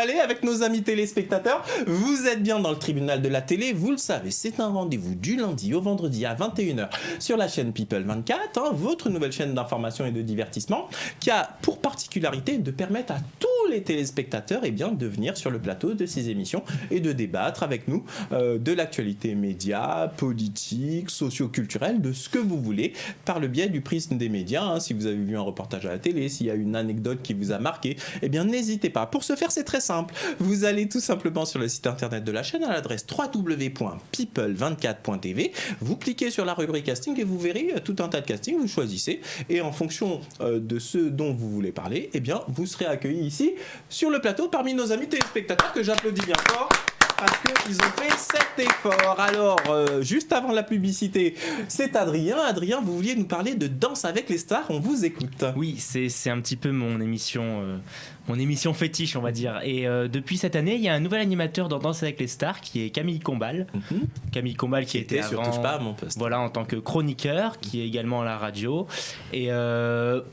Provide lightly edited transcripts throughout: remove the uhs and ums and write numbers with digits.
installés avec nos amis téléspectateurs. Vous êtes bien dans le tribunal de la télé, vous le savez, c'est un rendez-vous du lundi au vendredi à 21h sur la chaîne People 24, votre nouvelle chaîne d'information et de divertissement, qui a pour particularité de permettre à tous les téléspectateurs de venir sur le plateau de ces émissions et de débattre avec nous de l'actualité média, politique, socio-culturelle, de ce que vous voulez, par le biais du prisme des médias. Si vous avez vu un reportage à la télé, s'il y a une anecdote qui vous a marqué, n'hésitez pas. Pour ce faire, c'est très simple. Vous allez tout simplement sur le site internet de la chaîne à l'adresse www.people24.tv. Vous cliquez sur la rubrique casting et vous verrez tout un tas de castings. Vous choisissez et en fonction de ce dont vous voulez parler, vous serez accueillis ici sur le plateau parmi nos amis téléspectateurs que j'applaudis bien fort. Parce qu'ils ont fait cet effort. Alors, juste avant la publicité, c'est Adrien. Adrien, vous vouliez nous parler de Danse avec les stars. On vous écoute. Oui, c'est un petit peu mon émission fétiche, on va dire. Et depuis cette année, il y a un nouvel animateur dans Danse avec les stars qui est Camille Combal. Camille Combal qui était sur avant, Touche pas à mon poste. Voilà, en tant que chroniqueur, qui est également à la radio. Et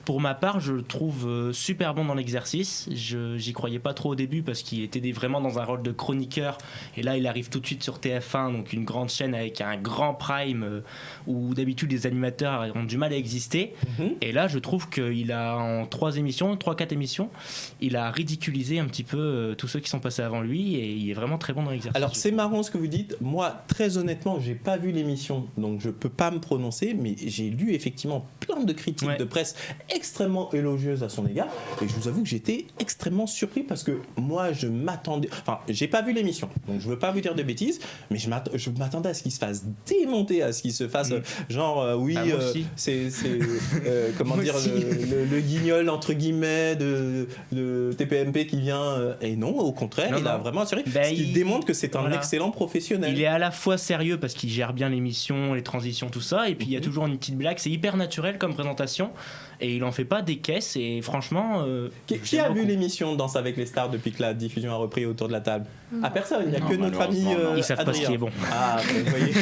pour ma part, je le trouve super bon dans l'exercice. J'y croyais pas trop au début parce qu'il était vraiment dans un rôle de chroniqueur. Et là, il arrive tout de suite sur TF1, donc une grande chaîne avec un grand prime où d'habitude les animateurs ont du mal à exister. Et là, je trouve qu'il a en 3-4 émissions, il a ridiculisé un petit peu tous ceux qui sont passés avant lui et il est vraiment très bon dans l'exercice. Alors, c'est marrant ce que vous dites. Moi, très honnêtement, j'ai pas vu l'émission, donc je peux pas me prononcer, mais j'ai lu effectivement plein de critiques de presse extrêmement élogieuses à son égard. Et je vous avoue que j'étais extrêmement surpris parce que moi, je m'attendais... Enfin, j'ai pas vu l'émission. Donc je veux pas vous dire de bêtises, mais je m'attendais à ce qu'il se fasse démonter, à ce qu'il se fasse c'est comment dire le guignol entre guillemets de TPMP qui vient et non, au contraire, il a vraiment assuré, ce qui démontre que c'est un excellent professionnel. Il est à la fois sérieux parce qu'il gère bien l'émission, les transitions, tout ça, et puis il y a toujours une petite blague, c'est hyper naturel comme présentation. Et il en fait pas des caisses et franchement... Qui a vu l'émission Danse avec les stars depuis que la diffusion a repris autour de la table ? À personne, il n'y a que notre famille ils savent pas ce qui est bon. Ah, vous voyez.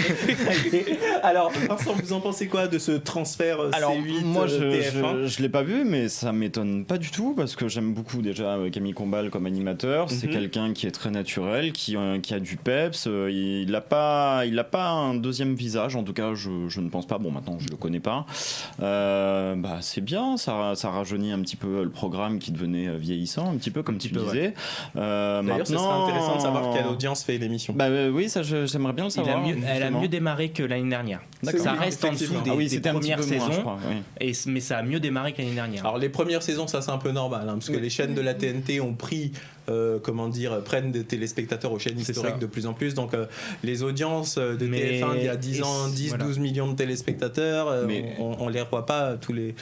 Alors, Vincent, vous en pensez quoi de ce transfert C8 Alors, moi, TF1 je l'ai pas vu, mais ça m'étonne pas du tout parce que j'aime beaucoup déjà Camille Combal comme animateur. C'est quelqu'un qui est très naturel, qui a du peps. Il a pas un deuxième visage, en tout cas, je ne pense pas. Bon, maintenant, je le connais pas. C'est bien, ça rajeunit un petit peu le programme qui devenait vieillissant, un petit peu comme tu disais. D'ailleurs, ce serait intéressant de savoir quelle audience fait l'émission. Oui, ça j'aimerais bien le savoir. Elle a mieux démarré que l'année dernière. Ça reste en dessous des premières saisons, je crois, mais ça a mieux démarré que l'année dernière. Alors les premières saisons, ça c'est un peu normal, parce que les chaînes de la TNT ont pris, prennent des téléspectateurs aux chaînes historiques de plus en plus. Donc les audiences de TF1 il y a 10 ans, 10-12 millions de téléspectateurs, on les revoit pas tous les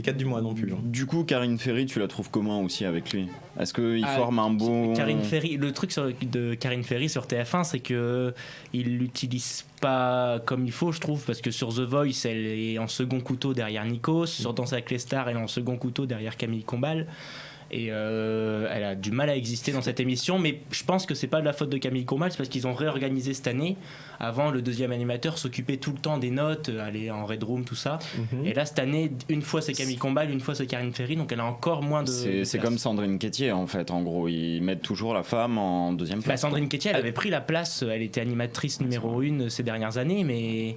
4 du mois non plus. Du coup, Karine Ferry, tu la trouves comment aussi avec lui ? Est-ce qu'il forme un bon... Karine Ferry, le truc de Karine Ferry sur TF1, c'est qu'il l'utilise pas comme il faut, je trouve, parce que sur The Voice, elle est en second couteau derrière Nikos, sur Danse avec les stars, elle est en second couteau derrière Camille Combal. Et elle a du mal à exister dans cette émission, mais je pense que c'est pas de la faute de Camille Combal, c'est parce qu'ils ont réorganisé cette année. Avant, le deuxième animateur s'occupait tout le temps des notes, aller en Red Room, tout ça. Et là, cette année, une fois c'est Camille Combal, une fois c'est Karine Ferry, donc elle a encore moins de... C'est comme Sandrine Quétier, en fait, en gros. Ils mettent toujours la femme en deuxième place. Sandrine Quétier, elle avait pris la place, elle était animatrice numéro 1 ces dernières années, mais...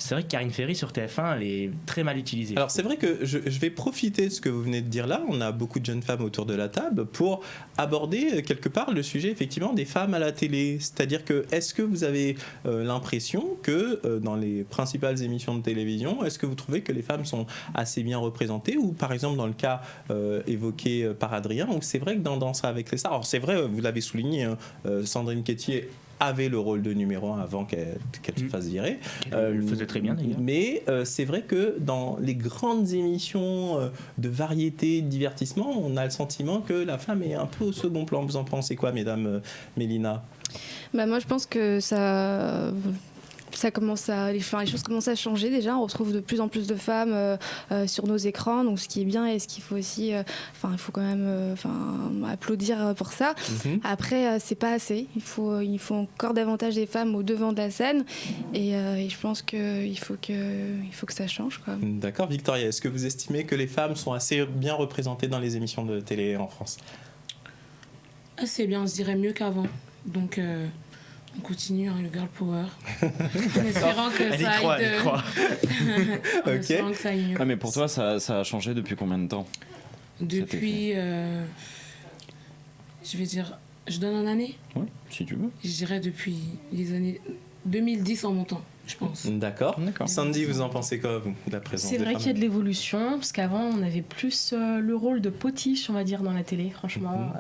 C'est vrai que Karine Ferry sur TF1, elle est très mal utilisée. Alors c'est vrai que je vais profiter de ce que vous venez de dire là, on a beaucoup de jeunes femmes autour de la table, pour aborder quelque part le sujet effectivement des femmes à la télé. C'est-à-dire que est-ce que vous avez l'impression que dans les principales émissions de télévision, est-ce que vous trouvez que les femmes sont assez bien représentées, ou par exemple dans le cas évoqué par Adrien, où c'est vrai que dans Danse avec les stars, alors c'est vrai, vous l'avez souligné, Sandrine Quétier avait le rôle de numéro 1 avant qu'elle se fasse virer. Elle faisait très bien d'ailleurs. Mais c'est vrai que dans les grandes émissions de variété, de divertissement, on a le sentiment que la femme est un peu au second plan. Vous en pensez quoi, mesdames Mélina ? Moi, je pense que les choses commencent à changer déjà. On retrouve de plus en plus de femmes sur nos écrans, donc ce qui est bien et ce qu'il faut aussi, il faut quand même applaudir pour ça. Après, c'est pas assez. Il faut encore davantage des femmes au devant de la scène, et je pense qu'il faut que ça change, quoi. D'accord, Victoria. Est-ce que vous estimez que les femmes sont assez bien représentées dans les émissions de télé en France ? C'est bien, je dirais mieux qu'avant. Donc, on continue, hein, le girl power. En espérant que Elle y ça croit, aille elle y croit. en espérant que ça aille mieux. Ah, mais pour toi, ça a changé depuis combien de temps? Depuis, je vais dire, je donne une année. Oui, si tu veux. Je dirais depuis les années 2010 en montant, je pense. D'accord. D'accord. Sandy, vous en pensez quoi, vous, de la présence C'est des vrai femmes qu'il y a de l'évolution, parce qu'avant, on avait plus le rôle de potiche, on va dire, dans la télé, franchement.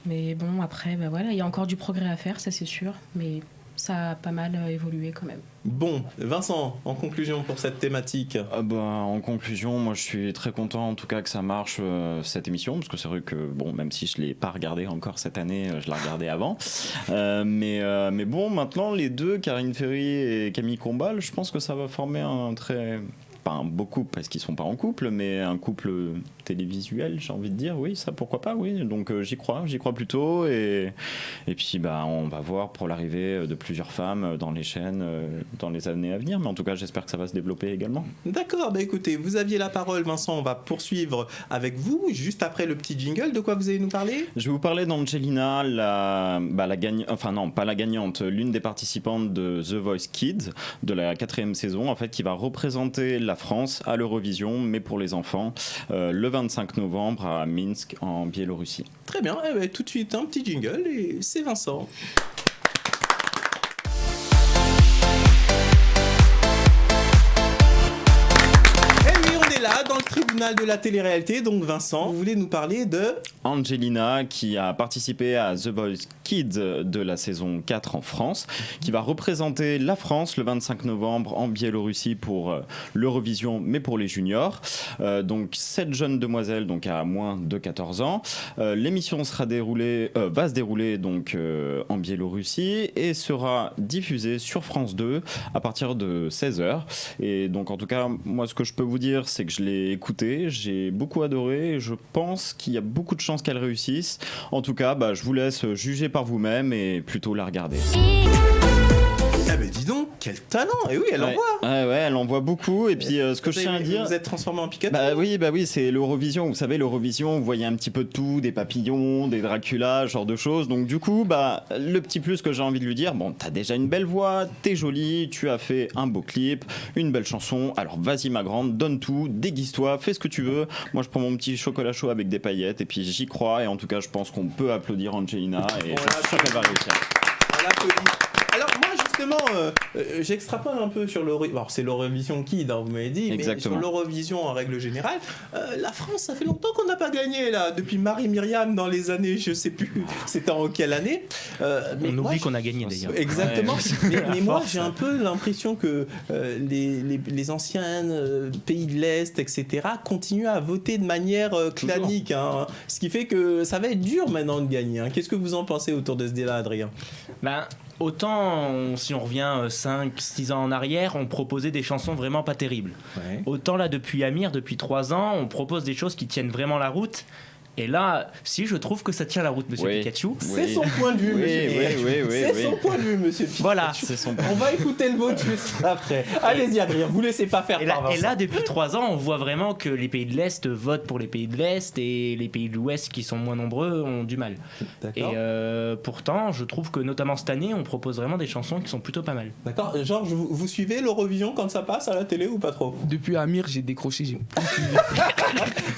Mais bon, après, bah voilà, il y a encore du progrès à faire, ça c'est sûr. Mais ça a pas mal évolué quand même. Bon, Vincent, en conclusion pour cette thématique. En conclusion, moi je suis très content en tout cas que ça marche cette émission, parce que c'est vrai que bon, même si je l'ai pas regardé encore cette année, je l'ai regardé avant. Mais bon, maintenant les deux, Karine Ferry et Camille Combal, je pense que ça va former un très... pas un beau couple parce qu'ils sont pas en couple, mais un couple télévisuel, j'ai envie de dire. Oui, ça pourquoi pas, oui. Donc j'y crois plutôt. Et puis on va voir pour l'arrivée de plusieurs femmes dans les chaînes dans les années à venir. Mais en tout cas, j'espère que ça va se développer également. D'accord, écoutez, vous aviez la parole, Vincent. On va poursuivre avec vous juste après le petit jingle. De quoi vous allez nous parler? Je vais vous parler d'Angelina, la gagnante, enfin non, pas la gagnante, l'une des participantes de The Voice Kids de la 4e saison, en fait, qui va représenter la France à l'Eurovision, mais pour les enfants, le 25 novembre à Minsk, en Biélorussie. Très bien, tout de suite un petit jingle et c'est Vincent. Là, dans le tribunal de la télé-réalité, donc Vincent, vous voulez nous parler de... Angelina, qui a participé à The Voice Kids de la saison 4 en France, qui va représenter la France le 25 novembre en Biélorussie pour l'Eurovision, mais pour les juniors. Donc 7 jeunes demoiselles donc à moins de 14 ans. L'émission va se dérouler donc en Biélorussie et sera diffusée sur France 2 à partir de 16h. Et donc en tout cas, moi ce que je peux vous dire, c'est que je l'ai écoutée, j'ai beaucoup adoré et je pense qu'il y a beaucoup de chances qu'elle réussisse. En tout cas, je vous laisse juger par vous-même et plutôt la regarder. Dis donc, quel talent! Et oui, elle envoie! Ouais, elle envoie beaucoup. Et puis, ce que je tiens à dire. Vous êtes transformé en Pikachu? Oui, c'est l'Eurovision. Vous savez, l'Eurovision, vous voyez un petit peu de tout, des papillons, des Dracula, ce genre de choses. Donc, du coup, le petit plus que j'ai envie de lui dire, bon, t'as déjà une belle voix, t'es jolie, tu as fait un beau clip, une belle chanson. Alors, vas-y, ma grande, donne tout, déguise-toi, fais ce que tu veux. Moi, je prends mon petit chocolat chaud avec des paillettes et puis j'y crois. Et en tout cas, je pense qu'on peut applaudir Angelina et je suis sûr qu'elle va réussir. On l'applaudit. Alors moi justement, j'extrapole un peu sur l'Eurovision. Alors c'est l'Eurovision Kid, vous m'avez dit, exactement. Mais sur l'Eurovision en règle générale, la France, ça fait longtemps qu'on n'a pas gagné là, depuis Marie-Myriam dans les années, je sais plus, c'était en quelle année. Mais on oublie qu'on a gagné d'ailleurs. Exactement. Ouais. Mais moi j'ai un peu l'impression que les anciens pays de l'Est, etc., continuent à voter de manière clanique, hein, ce qui fait que ça va être dur maintenant de gagner. Hein. Qu'est-ce que vous en pensez autour de ce débat, Adrien? Autant, si on revient 5-6 ans en arrière, on proposait des chansons vraiment pas terribles. Ouais. Autant là, depuis Amir, depuis 3 ans, on propose des choses qui tiennent vraiment la route. Et là, si je trouve que ça tient la route, Monsieur Pikachu. C'est son point de vue, Monsieur Pikachu. C'est son point de vue, Monsieur Pikachu. Voilà. On va écouter le vôtre juste après. Allez-y, Adrien, vous laissez pas faire par Vincent. Et là, depuis 3 ans, on voit vraiment que les pays de l'Est votent pour les pays de l'Est et les pays de l'Ouest, qui sont moins nombreux, ont du mal. D'accord. Et pourtant, je trouve que notamment cette année, on propose vraiment des chansons qui sont plutôt pas mal. D'accord. Georges, vous suivez l'Eurovision quand ça passe à la télé ou pas trop? Depuis Amir, j'ai décroché, j'ai plus suivi.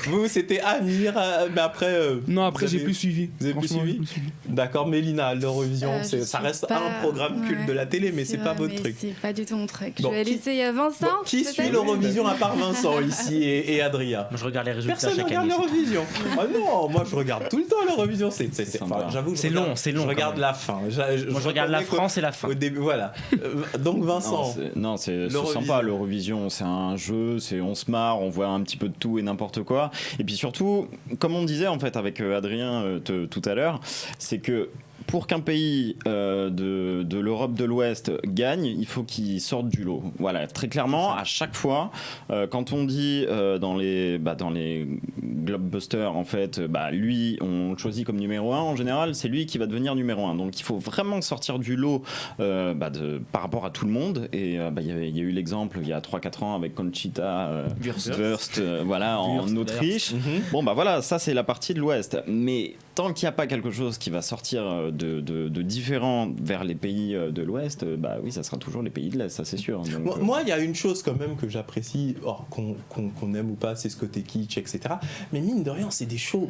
Vous, c'était Amir, mais après... non, après j'ai plus suivi. Vous avez plus suivi? D'accord, Mélina, l'Eurovision, ça reste un programme culte de la télé, mais c'est pas votre truc. C'est pas du tout mon truc. Je vais laisser Vincent. Qui suit l'Eurovision à part Vincent ici et Adrien? Je regarde les résultats. Personne ne regarde l'Eurovision. Ah non, moi je regarde tout le temps l'Eurovision. J'avoue, c'est long. Je regarde la fin. Moi je regarde la France et la fin. Au début, voilà. Donc Vincent. Non, c'est sympa l'Eurovision. C'est un jeu, on se marre, on voit un petit peu de tout et n'importe quoi. Et puis surtout, comme on disait en fait avec Adrien tout à l'heure, c'est que pour qu'un pays de l'Europe de l'Ouest gagne, il faut qu'il sorte du lot. Voilà, très clairement, à chaque fois, quand on dit dans les Globebusters, en fait, lui, on le choisit comme numéro 1, en général, c'est lui qui va devenir numéro 1. Donc il faut vraiment sortir du lot par rapport à tout le monde. Et il y a eu l'exemple il y a 3-4 ans avec Conchita Wurst, en Autriche. Bon, voilà, ça c'est la partie de l'Ouest. Mais tant qu'il n'y a pas quelque chose qui va sortir de différent vers les pays de l'Ouest, oui, ça sera toujours les pays de l'Est, ça c'est sûr. Donc, moi, il y a une chose quand même que j'apprécie, qu'on aime ou pas, c'est ce côté kitsch, etc. Mais mine de rien, c'est des shows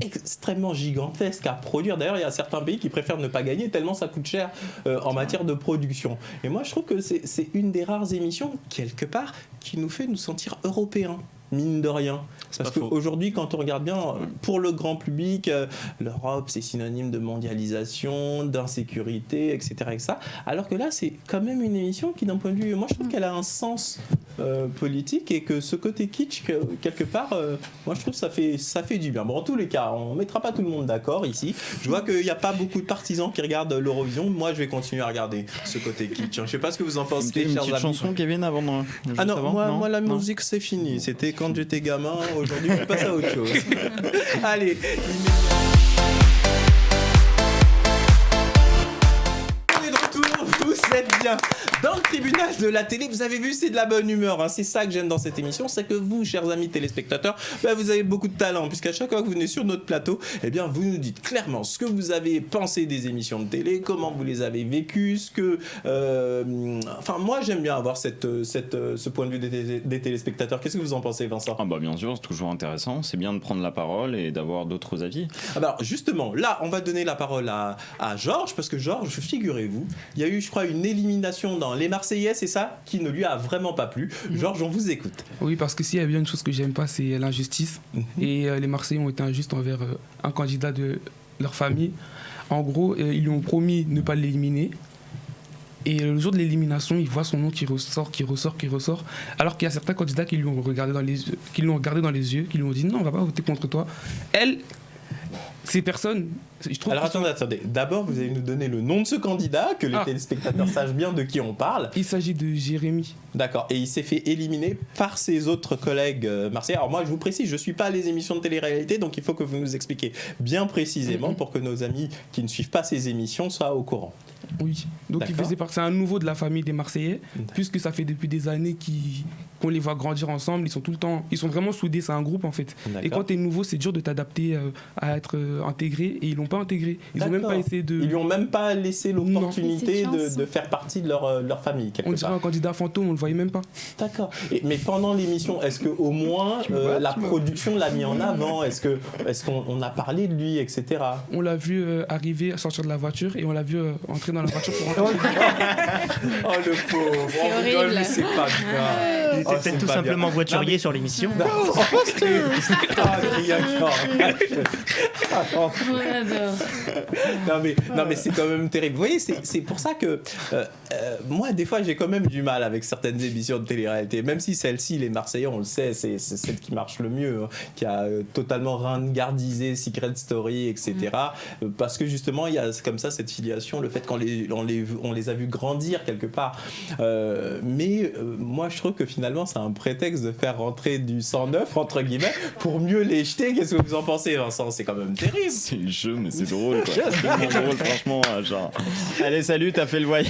extrêmement gigantesques à produire. D'ailleurs, il y a certains pays qui préfèrent ne pas gagner tellement ça coûte cher en matière de production. Et moi, je trouve que c'est une des rares émissions, quelque part, qui nous fait nous sentir européens. Mine de rien. Parce qu'aujourd'hui, quand on regarde bien, pour le grand public, l'Europe, c'est synonyme de mondialisation, d'insécurité, etc., etc. Alors que là, c'est quand même une émission qui, d'un point de vue... Moi, je trouve qu'elle a un sens politique et que ce côté kitsch, quelque part, moi, je trouve que ça fait du bien. Bon, en tous les cas, on ne mettra pas tout le monde d'accord ici. Je vois qu'il n'y a pas beaucoup de partisans qui regardent l'Eurovision. Moi, je vais continuer à regarder ce côté kitsch. Je ne sais pas ce que vous en pensez, une chers petite amis. chanson, Kevin, avant de... Ah non, moi, la musique, c'est fini. C'était quand j'étais gamin. Aujourd'hui, je passe à autre chose. Allez. On est de retour, vous êtes bien dans le tribunal de la télé. Vous avez vu, c'est de la bonne humeur. Hein. C'est ça que j'aime dans cette émission, c'est que vous, chers amis téléspectateurs, vous avez beaucoup de talent, puisqu'à chaque fois que vous venez sur notre plateau, vous nous dites clairement ce que vous avez pensé des émissions de télé, comment vous les avez vécues, ce que... moi, j'aime bien avoir ce point de vue des téléspectateurs. Qu'est-ce que vous en pensez, Vincent ? Bien sûr, c'est toujours intéressant. C'est bien de prendre la parole et d'avoir d'autres avis. Alors, justement, là, on va donner la parole à Georges, parce que Georges, figurez-vous, il y a eu, je crois, une élimination dans Les Marseillais, c'est ça, qui ne lui a vraiment pas plu. Georges, on vous écoute. Oui, parce que s'il y a bien une chose que j'aime pas, c'est l'injustice. Et les Marseillais ont été injustes envers un candidat de leur famille. En gros, ils lui ont promis de ne pas l'éliminer. Et le jour de l'élimination, il voit son nom qui ressort. Alors qu'il y a certains candidats qui l'ont regardé dans les yeux, qui lui ont dit non, on va pas voter contre toi. Ces personnes, je trouve. Alors attendez. D'abord, vous allez nous donner le nom de ce candidat, que les téléspectateurs sachent bien de qui on parle. Il s'agit de Jérémy. D'accord. Et il s'est fait éliminer par ses autres collègues marseillais. Alors moi, je vous précise, je ne suis pas à les émissions de télé-réalité, donc il faut que vous nous expliquiez bien précisément pour que nos amis qui ne suivent pas ces émissions soient au courant. Oui. Donc il faisait partie, c'est un nouveau de la famille des Marseillais, puisque ça fait depuis des années qu'on les voit grandir ensemble. Ils sont vraiment soudés. C'est un groupe en fait. D'accord. Et quand t'es nouveau, c'est dur de t'adapter à être intégré. Et ils l'ont pas intégré. Ils ont même pas essayé de. Ils lui ont même pas laissé l'opportunité de faire partie de leur famille. On dirait un candidat fantôme. On le voyait même pas. D'accord. Mais pendant l'émission, est-ce que au moins la production l'a mis en avant? Est-ce qu'on a parlé de lui, etc. On l'a vu arriver, sortir de la voiture, et on l'a vu entrer dans la voiture pour rentrer. Oh le pauvre. C'est horrible. Mais c'est pas bien. Il était peut-être tout simplement voiturier sur l'émission. Non mais c'est quand même terrible. Vous voyez, c'est pour ça que moi des fois j'ai quand même du mal avec certaines émissions de télé-réalité, même si celle-ci, les Marseillais, on le sait, c'est celle qui marche le mieux, qui a totalement ringardisé Secret Story, etc. Parce que justement il y a comme ça cette filiation, le fait qu'on les a vus grandir quelque part. Mais moi je trouve que finalement c'est un prétexte de faire rentrer du sang neuf entre guillemets pour mieux les jeter. Qu'est-ce que vous en pensez, Vincent? C'est quand même terrible. C'est le jeu, mais c'est drôle quoi. C'est tellement drôle, franchement. Genre, allez, salut, t'as fait le voyage,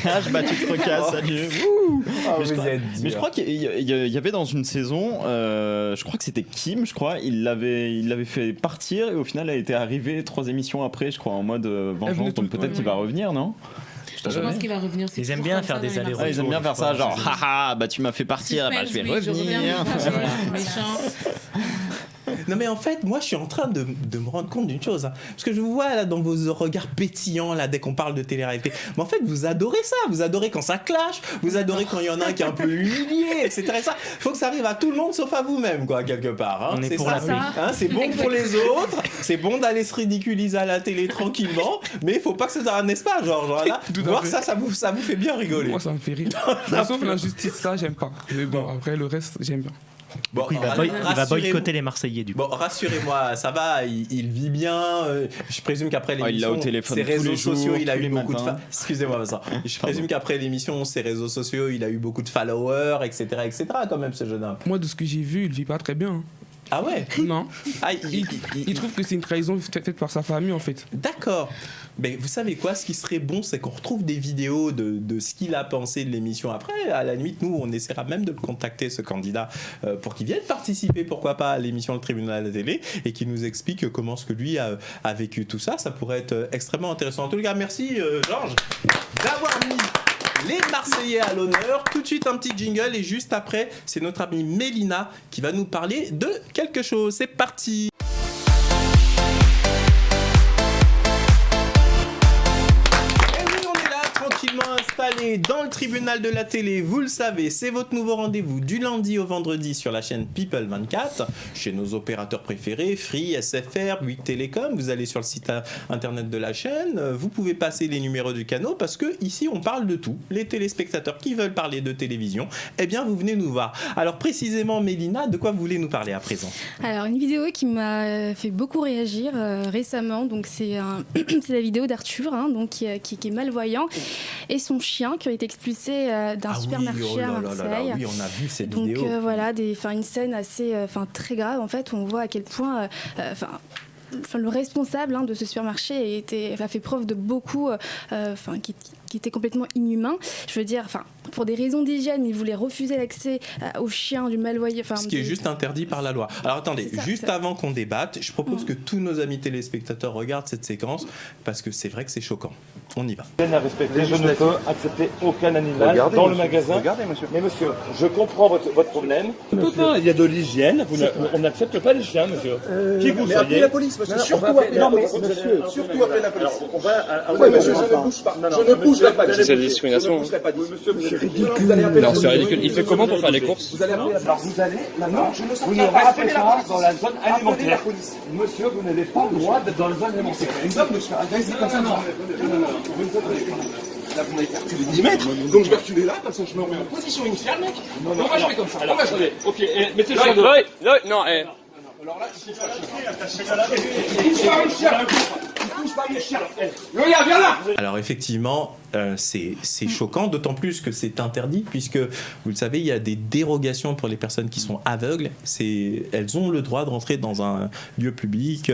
tu te recasses, salut. Mais je crois qu'il y avait dans une saison, je crois que c'était Kim, il l'avait fait partir et au final elle était arrivée 3 émissions après, je crois, en mode vengeance. Donc peut-être qu'il va revenir, non? Je pense qu'il va revenir. Ils aiment bien faire des allers-retours. Ils aiment bien faire ça, genre haha, tu m'as fait partir, je vais revenir. Non mais en fait, moi je suis en train de me rendre compte d'une chose, parce que je vous vois là dans vos regards pétillants là dès qu'on parle de télé-réalité. Mais en fait, vous adorez ça, vous adorez quand ça clash, vous adorez quand il y en a un qui est un peu humilié, etc. Faut que ça arrive à tout le monde sauf à vous-même, quoi, quelque part. On est pour ça, la c'est bon pour les autres, c'est bon d'aller se ridiculiser à la télé tranquillement, mais il faut pas que ça soit, n'est-ce pas, Georges, là, voir ça vous fait bien rigoler. Moi ça me fait rire. Sauf l'injustice, ça j'aime pas. Mais bon, après le reste j'aime bien. Bon, Du coup, il va boycotter les Marseillais du coup. Bon, rassurez-moi, ça va, il vit bien. Je présume qu'après l'émission, il l'a au téléphone ses tous réseaux les jours, sociaux, il a tous eu les beaucoup de matins. Excusez-moi, Vincent. Je présume qu'après l'émission, ses réseaux sociaux, il a eu beaucoup de followers, etc., quand même, ce jeune homme. Moi, de ce que j'ai vu, il vit pas très bien. Hein. Ah ouais. Non. Ah, Il trouve que c'est une trahison faite par sa famille, en fait. D'accord. Mais vous savez quoi, ce qui serait bon, c'est qu'on retrouve des vidéos de ce qu'il a pensé de l'émission. Après, à la limite, nous, on essaiera même de le contacter, ce candidat, pour qu'il vienne participer, pourquoi pas, à l'émission Le Tribunal de la télé, et qu'il nous explique comment ce que lui a vécu tout ça. Ça pourrait être extrêmement intéressant. En tout cas, merci Georges d'avoir mis les Marseillais à l'honneur. Tout de suite, un petit jingle, et juste après, c'est notre amie Mélina qui va nous parler de quelque chose. C'est parti. Installé dans le tribunal de la télé, vous le savez, c'est votre nouveau rendez-vous du lundi au vendredi sur la chaîne People 24, chez nos opérateurs préférés, Free, SFR, Bouygues Télécom. Vous allez sur le site internet de la chaîne, vous pouvez passer les numéros du canal parce que ici on parle de tout. Les téléspectateurs qui veulent parler de télévision, eh bien vous venez nous voir. Alors précisément, Mélina, de quoi vous voulez nous parler à présent? Alors une vidéo qui m'a fait beaucoup réagir récemment, donc c'est la vidéo d'Arthur, hein, donc qui est malvoyant, et son chien qui a été expulsé d'un supermarché à Marseille. Oui, on a vu cette donc, vidéo. Donc voilà, une scène assez, très grave en fait, où on voit à quel point, le responsable de ce supermarché a fait preuve de beaucoup, qui était complètement inhumain. Je veux dire, pour des raisons d'hygiène, il voulait refuser l'accès aux chiens du malvoyant. Ce qui est juste interdit par la loi. Alors attendez, avant qu'on débatte, je propose que tous nos amis téléspectateurs regardent cette séquence, parce que c'est vrai que c'est choquant. On y va. Je ne peux accepter aucun animal dans le magasin. Regardez, monsieur. Mais monsieur, je comprends votre problème. Il y a de l'hygiène. On n'accepte pas les chiens, monsieur. Qui vous mais appelez la police, monsieur. Surtout appelez la police. Surtout appelez la police. Oui, monsieur, je ne bouge pas. Je ne bougerai pas. C'est la discrimination. C'est ridicule. Non, c'est ridicule. Il fait comment pour faire les courses? Vous allez appeler la police. Vous allez, non, je ne sors vous ne pas. restez Appelez la pas police. dans la zone Appelez la alimentaire. police. Monsieur, vous n'avez pas le droit d'être dans la zone alimentaire. Exemple, monsieur, agressif comme ça, non. Là, vous m'avez fait reculer 10 mètres, donc je vais reculer là, comme ça je me remets en position initiale, mec. On va jouer comme ça. On va jouer. Ok, mettez le Non, chien de... non, Alors là, il touche pas le chien. Il touche pas le chien. Regarde, viens là. Alors effectivement, c'est choquant, d'autant plus que c'est interdit, puisque, vous le savez, il y a des dérogations pour les personnes qui sont aveugles. Elles ont le droit de rentrer dans un lieu public,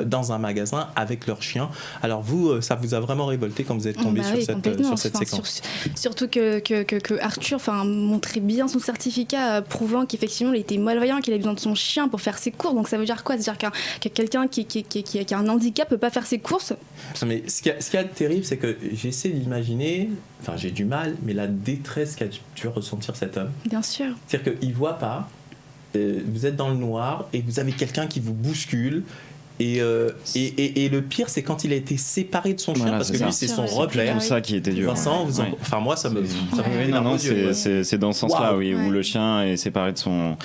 dans un magasin, avec leur chien. Alors vous, ça vous a vraiment révolté quand vous êtes tombé sur cette séquence? Surtout que Arthur montrait bien son certificat prouvant qu'effectivement il était malvoyant, qu'il avait besoin de son chien pour faire ses courses. Donc ça veut dire quoi? C'est-à-dire que quelqu'un qui a un handicap peut pas faire ses courses? Non, mais ce qu'il y a de terrible, c'est que j'essaie d'imaginer, j'ai du mal, mais la détresse qu'a dû ressentir cet homme. Bien sûr. C'est-à-dire qu'il ne voit pas, vous êtes dans le noir et vous avez quelqu'un qui vous bouscule. Et le pire, c'est quand il a été séparé de son chien, parce que lui, c'est son repère. C'est ça qui était dur. Vincent, moi, ça me c'est dans ce sens-là, oui, où le chien est séparé de son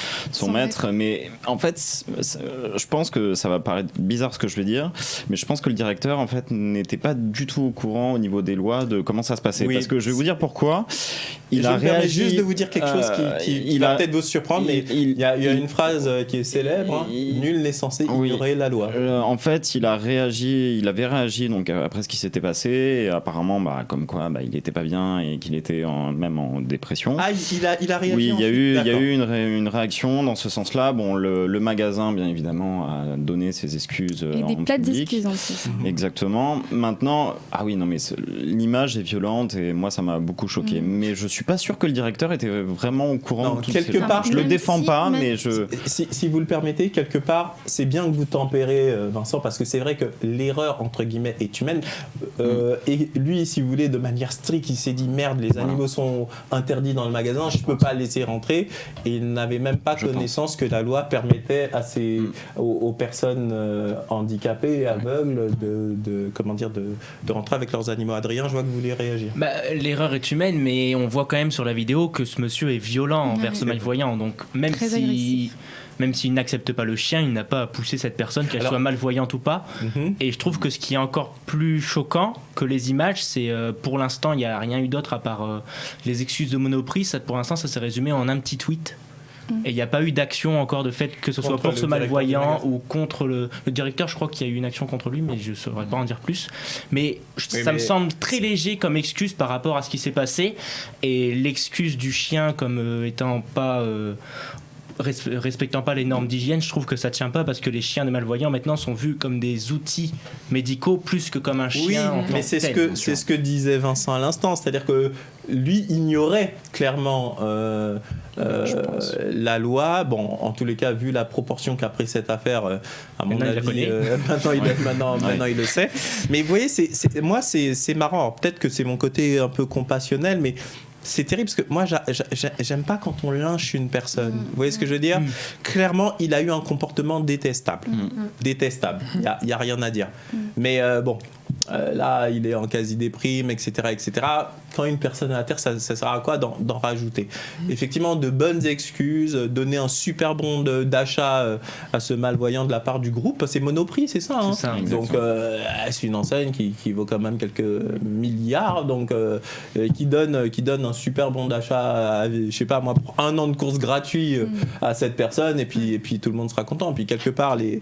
maître. Mais en fait, je pense que ça va paraître bizarre ce que je vais dire, mais je pense que le directeur, en fait, n'était pas du tout au courant au niveau des lois de comment ça se passait. Oui. Parce que je vais vous dire pourquoi. Je me permets juste de vous dire quelque chose qui va peut-être vous surprendre, mais il y a une phrase qui est célèbre, nul n'est censé ignorer la loi. En fait, il avait réagi donc après ce qui s'était passé, et apparemment, comme quoi, il n'était pas bien et qu'il était même en dépression. Ah, il a réagi. Oui, il y a eu une réaction dans ce sens-là. Bon, le magasin, bien évidemment, a donné ses excuses et en des plates public. d'excuses en plus. Exactement. Maintenant, mais l'image est violente et moi, ça m'a beaucoup choqué. Mais je suis pas sûr que le directeur était vraiment au courant de tout ça. Quelque part, je le défends pas, mais si vous le permettez, quelque part, c'est bien que vous tempérez, Vincent, parce que c'est vrai que l'erreur, entre guillemets, est humaine. Et lui, si vous voulez, de manière stricte, il s'est dit merde, les animaux sont interdits dans le magasin, je peux pas laisser rentrer. Et il n'avait même pas connaissance que la loi permettait aux personnes handicapées et aveugles de rentrer avec leurs animaux. Adrien, je vois que vous voulez réagir. L'erreur est humaine, mais on voit quand même sur la vidéo que ce monsieur est violent envers ce malvoyant. Donc même s'il n'accepte pas le chien, il n'a pas à pousser cette personne, qu'elle soit malvoyante ou pas. Et je trouve que ce qui est encore plus choquant que les images, c'est pour l'instant, il n'y a rien eu d'autre à part les excuses de Monoprix. Pour l'instant, ça s'est résumé en un petit tweet Et il n'y a pas eu d'action encore de fait que ce soit Contre pour le ce directeur malvoyant du ou contre le directeur. Je crois qu'il y a eu une action contre lui, mais je ne saurais pas en dire plus. Mais ça me semble très léger comme excuse par rapport à ce qui s'est passé. Et l'excuse du chien comme étant pas... respectant pas les normes d'hygiène, je trouve que ça tient pas parce que les chiens des malvoyants maintenant sont vus comme des outils médicaux plus que comme un chien. Oui, en tant mais que c'est tel. ce que disait Vincent à l'instant, c'est-à-dire que lui ignorait clairement la loi. Bon, en tous les cas, vu la proportion qu'a pris cette affaire, à mon Maintenant, il la avis, connaît. maintenant il le sait. Mais vous voyez, moi, c'est marrant. Alors, peut-être que c'est mon côté un peu compassionnel, mais c'est terrible parce que moi, j'aime pas quand on lynche une personne. Vous voyez ce que je veux dire ? Clairement, il a eu un comportement détestable. Détestable. Il n'y a rien à dire. Mais bon, là, il est en quasi-déprime, etc., etc. Quand une personne est à terre, ça sert à quoi d'en rajouter ? Effectivement, de bonnes excuses, donner un super bon d'achat à ce malvoyant de la part du groupe. C'est Monoprix, c'est ça, hein ? C'est ça, donc, c'est une enseigne qui vaut quand même quelques milliards, donc qui donne un super bon d'achat, je sais pas moi, pour 1 an de course gratuit à cette personne, et puis tout le monde sera content. Puis quelque part, les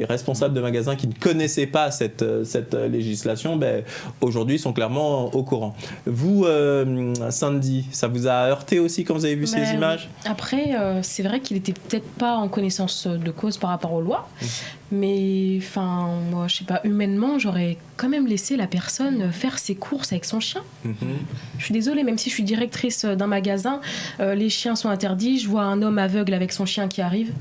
responsables de magasins qui ne connaissaient pas cette législation, ben, aujourd'hui sont clairement au courant. Vous, Sandy, ça vous a heurté aussi quand vous avez vu ces images ? Après, c'est vrai qu'il était peut-être pas en connaissance de cause par rapport aux lois, mais enfin, moi, je sais pas, humainement, j'aurais quand même laissé la personne faire ses courses avec son chien. Je suis désolée, même si je suis directrice d'un magasin, les chiens sont interdits, je vois un homme aveugle avec son chien qui arrive.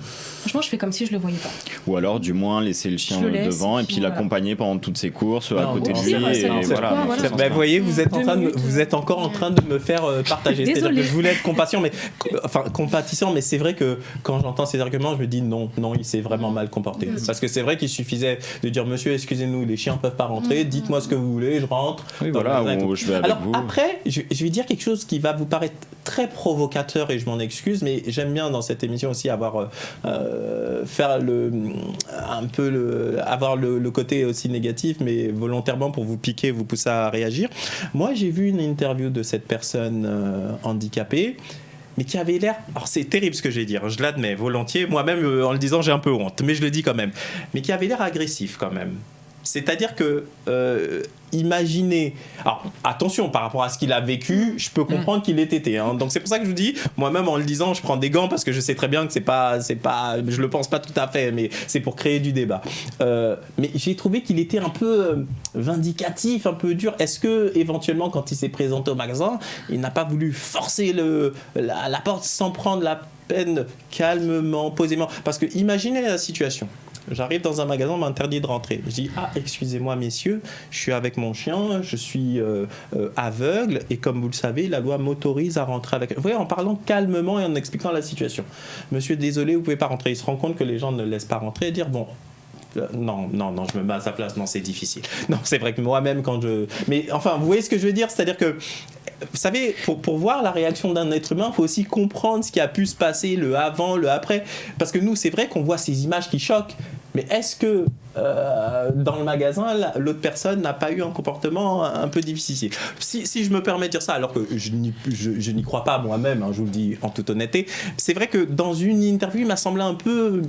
Franchement, je fais comme si je le voyais pas. Ou alors, du moins, laisser le chien devant et puis l'accompagner pendant toutes ses courses à côté de lui. Vous voyez, vous êtes encore en train de me faire partager. C'est-à-dire que je voulais être compatissant, mais c'est vrai que quand j'entends ces arguments, je me dis non, il s'est vraiment mal comporté. Parce que c'est vrai qu'il suffisait de dire monsieur, excusez-nous, les chiens peuvent pas rentrer, dites-moi ce que vous voulez, je rentre. Oui, voilà, ou je vais avec vous. Après, je vais dire quelque chose qui va vous paraître très provocateur et je m'en excuse, mais j'aime bien dans cette émission aussi avoir avoir le côté aussi négatif, mais volontairement pour vous piquer, vous pousser à réagir. Moi, j'ai vu une interview de cette personne handicapée, mais qui avait l'air... Alors, c'est terrible ce que je vais dire, je l'admets volontiers. Moi-même, en le disant, j'ai un peu honte, mais je le dis quand même. Mais qui avait l'air agressif quand même. C'est-à-dire que, imaginez... Alors, attention, par rapport à ce qu'il a vécu, je peux comprendre qu'il ait été. Hein. Donc, c'est pour ça que je vous dis, moi-même, en le disant, je prends des gants parce que je sais très bien que c'est pas, je le pense pas tout à fait, mais c'est pour créer du débat. Mais j'ai trouvé qu'il était un peu vindicatif, un peu dur. Est-ce que, éventuellement, quand il s'est présenté au magasin, il n'a pas voulu forcer la porte sans prendre la peine, calmement, posément ? Parce que, imaginez la situation. J'arrive dans un magasin, on m'interdit de rentrer. Je dis, excusez-moi messieurs, je suis avec mon chien, je suis aveugle, et comme vous le savez, la loi m'autorise à rentrer avec... Vous voyez, en parlant calmement et en expliquant la situation. Monsieur, désolé, vous pouvez pas rentrer. Il se rend compte que les gens ne le laissent pas rentrer et dire, bon... Non, je me mets à sa place, non, c'est difficile. Non, c'est vrai que moi-même, quand je... Mais enfin, vous voyez ce que je veux dire ? C'est-à-dire que, vous savez, pour voir la réaction d'un être humain, il faut aussi comprendre ce qui a pu se passer, le avant, le après. Parce que nous, c'est vrai qu'on voit ces images qui choquent, mais est-ce que dans le magasin, l'autre personne n'a pas eu un comportement un peu difficile ? Si je me permets de dire ça, alors que je n'y crois pas moi-même, hein, je vous le dis en toute honnêteté, c'est vrai que dans une interview, il m'a semblé un peu...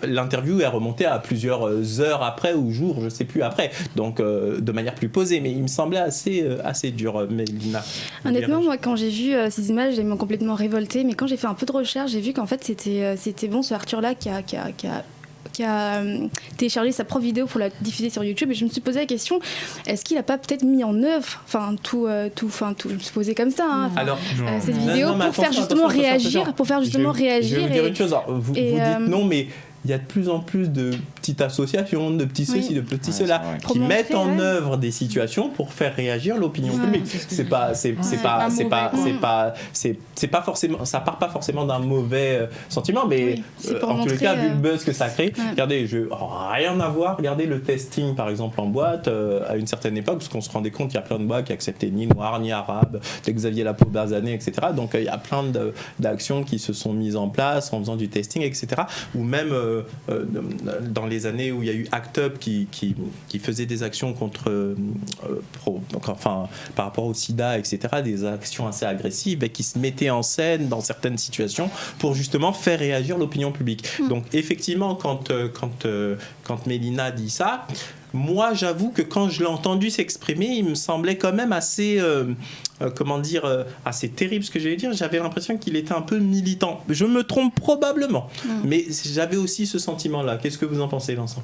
L'interview est remontée à plusieurs heures après ou jours, je ne sais plus après, donc de manière plus posée, mais il me semblait assez dur, Mélina. Honnêtement, moi, quand j'ai vu ces images, elles m'ont complètement révoltée, mais quand j'ai fait un peu de recherche, j'ai vu qu'en fait, c'était bon, ce Arthur-là qui a téléchargé sa propre vidéo pour la diffuser sur YouTube, et je me suis posé la question, est-ce qu'il n'a pas peut-être mis en œuvre tout, je me suis posé comme ça, hein, cette vidéo pour faire justement réagir. Je vais vous dire une chose, alors, vous dites non, mais il y a de plus en plus de petites associations, de petits ceci, de petits cela, qui mettent en œuvre des situations pour faire réagir l'opinion publique. C'est pas forcément, ça part pas forcément d'un mauvais sentiment, mais en tous les cas, vu le buzz que ça crée, regardez, rien à voir, regardez le testing par exemple en boîte à une certaine époque, parce qu'on se rendait compte qu'il y a plein de boîtes qui acceptaient ni noirs ni arabes, de Xavier Lapeau Bazané, etc. Donc il y a plein d'actions qui se sont mises en place en faisant du testing, etc. Ou même dans les années où il y a eu Act Up qui faisait des actions contre, par rapport au sida, etc., des actions assez agressives et qui se mettaient en scène dans certaines situations pour justement faire réagir l'opinion publique. Donc effectivement, quand Mélina dit ça, moi, j'avoue que quand je l'ai entendu s'exprimer, il me semblait quand même assez, assez terrible ce que j'allais dire. J'avais l'impression qu'il était un peu militant. Je me trompe probablement, mais j'avais aussi ce sentiment-là. Qu'est-ce que vous en pensez, Vincent ?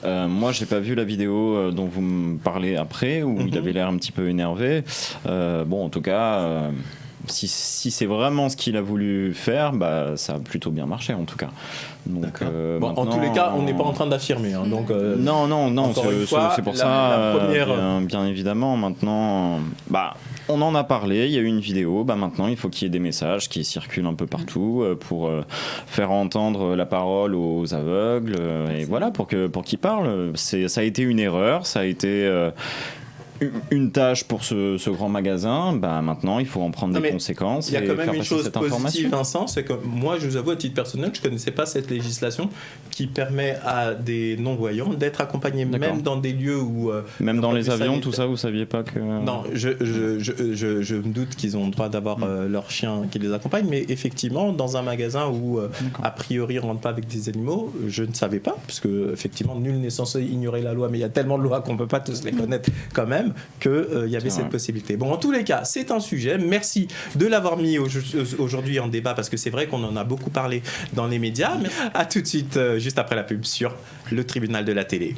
Moi, j'ai pas vu la vidéo dont vous me parlez après, où il avait l'air un petit peu énervé. En tout cas... Si c'est vraiment ce qu'il a voulu faire, ça a plutôt bien marché en tout cas. Donc, en tous les cas, on n'est pas en train d'affirmer. Hein, donc, non, c'est pour ça. La première... bien évidemment, maintenant, on en a parlé. Il y a eu une vidéo. Maintenant, il faut qu'il y ait des messages qui circulent un peu partout pour faire entendre la parole aux aveugles et voilà pour qu'ils parlent. Ça a été une erreur. Ça a été une tâche pour ce grand magasin, maintenant il faut en prendre des conséquences. Il y a quand même une chose positive, information. Vincent, c'est que moi je vous avoue à titre personnel que je ne connaissais pas cette législation qui permet à des non-voyants d'être accompagnés même dans des lieux où... même dans les avions, tout ça, vous saviez pas que... Non, je me doute qu'ils ont le droit d'avoir leur chien qui les accompagne, mais effectivement, dans un magasin où a priori on ne rentre pas avec des animaux, je ne savais pas, parce que effectivement nul n'est censé ignorer la loi, mais il y a tellement de lois qu'on ne peut pas tous les connaître quand même, qu'il y avait cette possibilité. Bon, en tous les cas, c'est un sujet. Merci de l'avoir mis aujourd'hui en débat, parce que c'est vrai qu'on en a beaucoup parlé dans les médias. À tout de suite, juste après la pub, sur le tribunal de la télé.